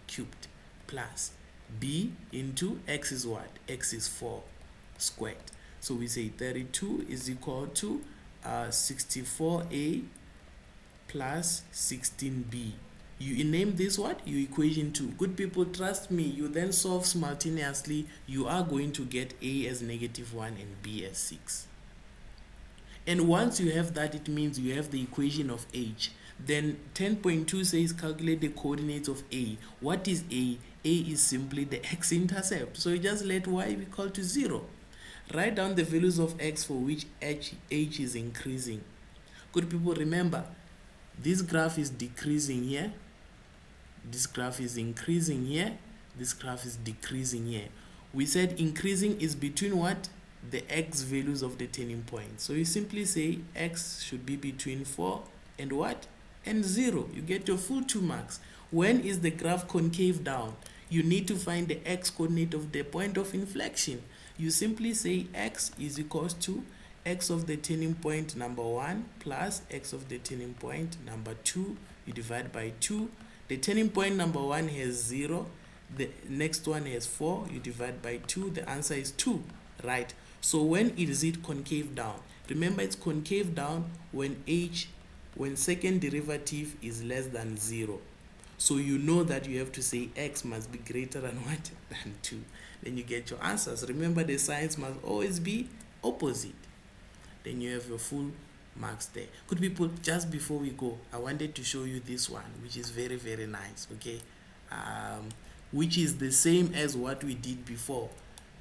cubed plus b into x is what? X is 4 squared. So we say 32 is equal to 64a plus 16b. You name this what? Your equation 2. Good people, trust me, you then solve simultaneously. You are going to get a as -1 and b as 6. And once you have that, it means you have the equation of h. Then 10.2 says calculate the coordinates of a. What is a? A is simply the x-intercept. So you just let y equal to 0. Write down the values of x for which h is increasing. Good people, remember, this graph is decreasing here. This graph is increasing here. This graph is decreasing here. We said increasing is between what? The x values of the turning point. So you simply say x should be between 4 and what? And 0. You get your full 2 marks. When is the graph concave down? You need to find the x coordinate of the point of inflection. You simply say x is equals to x of the turning point number 1 plus x of the turning point number 2. You divide by 2. The turning point number 1 has 0. The next one has 4. You divide by 2. The answer is 2. Right? So when is it concave down? Remember, it's concave down when second derivative is less than 0. So you know that you have to say x must be greater than what? Than 2. Then you get your answers. Remember, the signs must always be opposite. Then you have your full marks there. Good people, just before we go, I wanted to show you this one, which is very, very nice, okay? Which is the same as what we did before,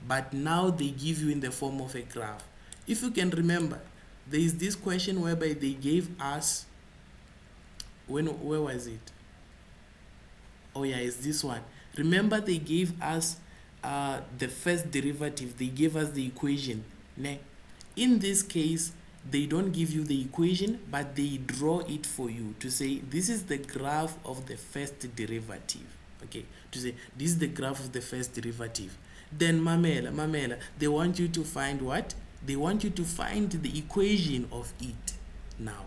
but now they give you in the form of a graph. If you can remember, there is this question whereby they gave us, where was it? Oh yeah, it's this one. Remember, they gave us the first derivative. They gave us the equation. In this case, they don't give you the equation, but they draw it for you to say this is the graph of the first derivative. Okay, to say this is the graph of the first derivative. Then Mamela, they want you to find what? They want you to find the equation of it. Now,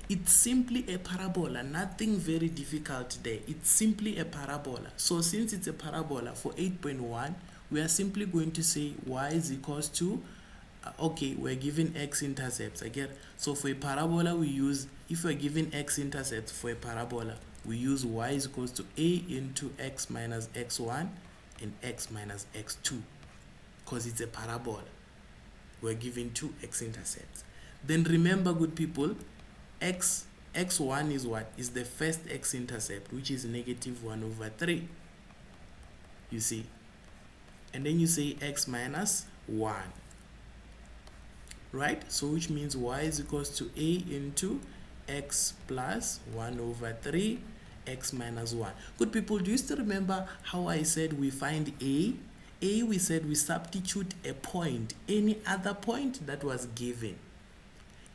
it's simply a parabola, nothing very difficult there. It's simply a parabola. So since it's a parabola for 8.1, we are simply going to say y is equals to, okay, we're given x-intercepts, I get. So for a parabola, we use, if we're given x-intercepts for a parabola, we use y is equals to a into x minus x1 and x minus x2, because it's a parabola. We're given 2 x-intercepts. Then remember, good people, x1 is what? Is the first x-intercept, which is negative 1 over 3. You see? And then you say x minus 1. Right? So which means y is equals to a into x plus 1 over 3, x minus 1. Good people, do you still remember how I said we find a? We said we substitute a point, any other point that was given.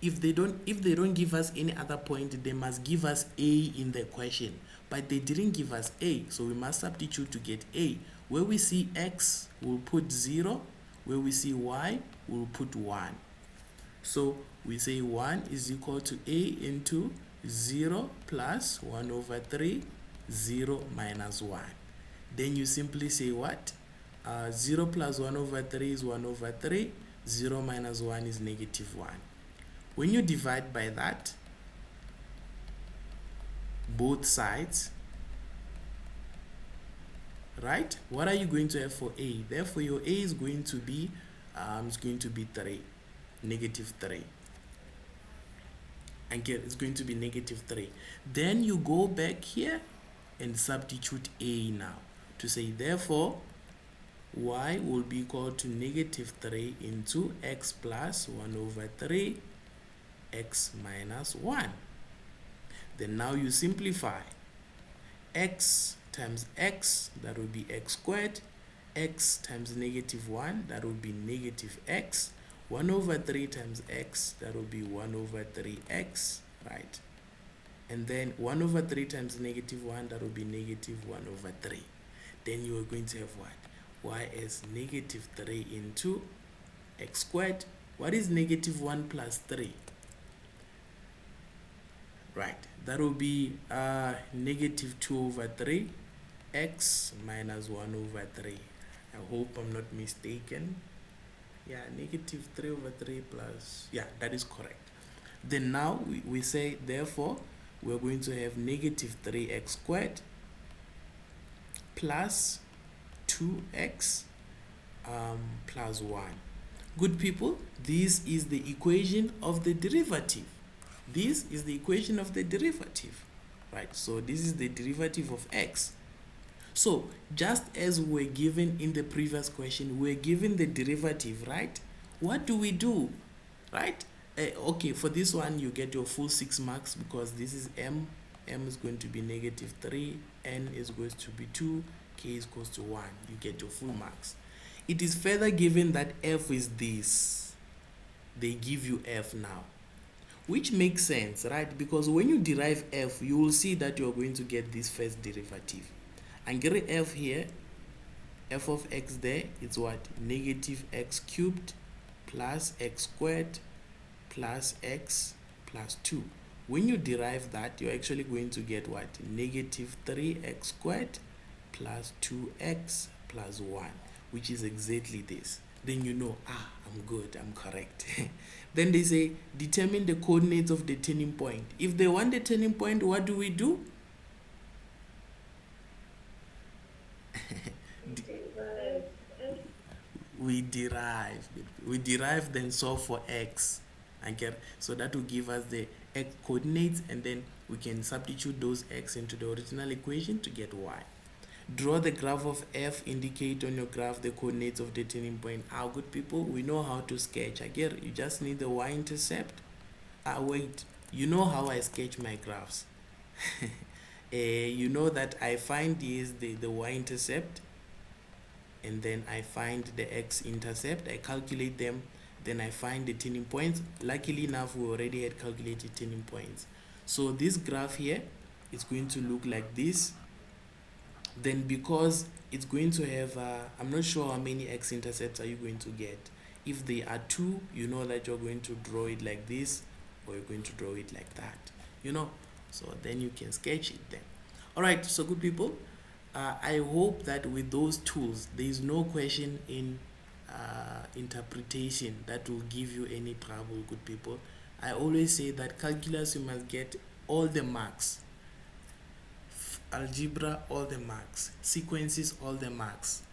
If they don't give us any other point, they must give us a in the question. But they didn't give us a, so we must substitute to get a. Where we see x, we'll put 0. Where we see y, we'll put 1. So we say 1 is equal to a into 0 plus 1 over 3, 0 minus 1. Then you simply say what? 0 plus 1 over 3 is 1 over 3. 0 minus 1 is negative 1. When you divide by that, both sides, right? What are you going to have for a? Therefore, your a is going to be 3, negative 3. And it's going to be negative 3. Then you go back here and substitute a now to say, therefore, y will be equal to negative 3 into x plus 1 over 3, x minus 1. Then now you simplify. X times x, that will be x squared. X times negative 1, that will be negative x. 1 over 3 times x, that will be 1 over 3x, right? And then 1 over 3 times negative 1, that will be negative 1 over 3. Then you are going to have what? Y is negative 3 into x squared. What is negative 1 plus 3? Right, that will be negative 2 over 3, x minus 1 over 3. I hope I'm not mistaken. Yeah, negative 3 over 3 plus, yeah, that is correct. Then now we say, therefore, we're going to have negative 3x squared plus 2x plus 1. Good people, this is the equation of the derivative. This is the equation of the derivative, right? So this is the derivative of x. So just as we're given in the previous question, we're given the derivative, right? What do we do, right? Okay, for this one you get your full 6 marks because this is m is going to be -3, n is going to be 2, k is equals to 1. You get your full marks. It is further given that f is this. They give you f now, which makes sense, right? Because when you derive f, you will see that you're going to get this first derivative. And get f here, f of x there, it's what? -x cubed plus x squared plus x plus 2. When you derive that, you're actually going to get what? -3x squared plus 2x plus 1, which is exactly this. Then you know, I'm good, I'm correct. Then they say, determine the coordinates of the turning point. If they want the turning point, what do we do? We derive, then solve for x. Okay, so that will give us the x coordinates, and then we can substitute those x into the original equation to get y. Draw the graph of f, indicate on your graph the coordinates of the turning point. Good people, we know how to sketch. Again, you just need the y-intercept. Wait, you know how I sketch my graphs. You know that I find the y-intercept, and then I find the x-intercept. I calculate them, then I find the turning points. Luckily enough, we already had calculated turning points. So this graph here is going to look like this. Then because it's going to have I'm not sure how many x-intercepts are you going to get. If they are 2, you know that you're going to draw it like this, or you're going to draw it like that, so then you can sketch it then. All right, so good people, I hope that with those tools there is no question in interpretation that will give you any trouble, good people. I always say that calculus, you must get all the marks. Algebra, all the marks. Sequences, all the marks.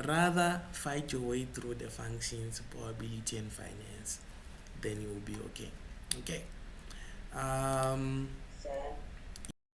Rather fight your way through the functions, probability and finance, then you will be okay.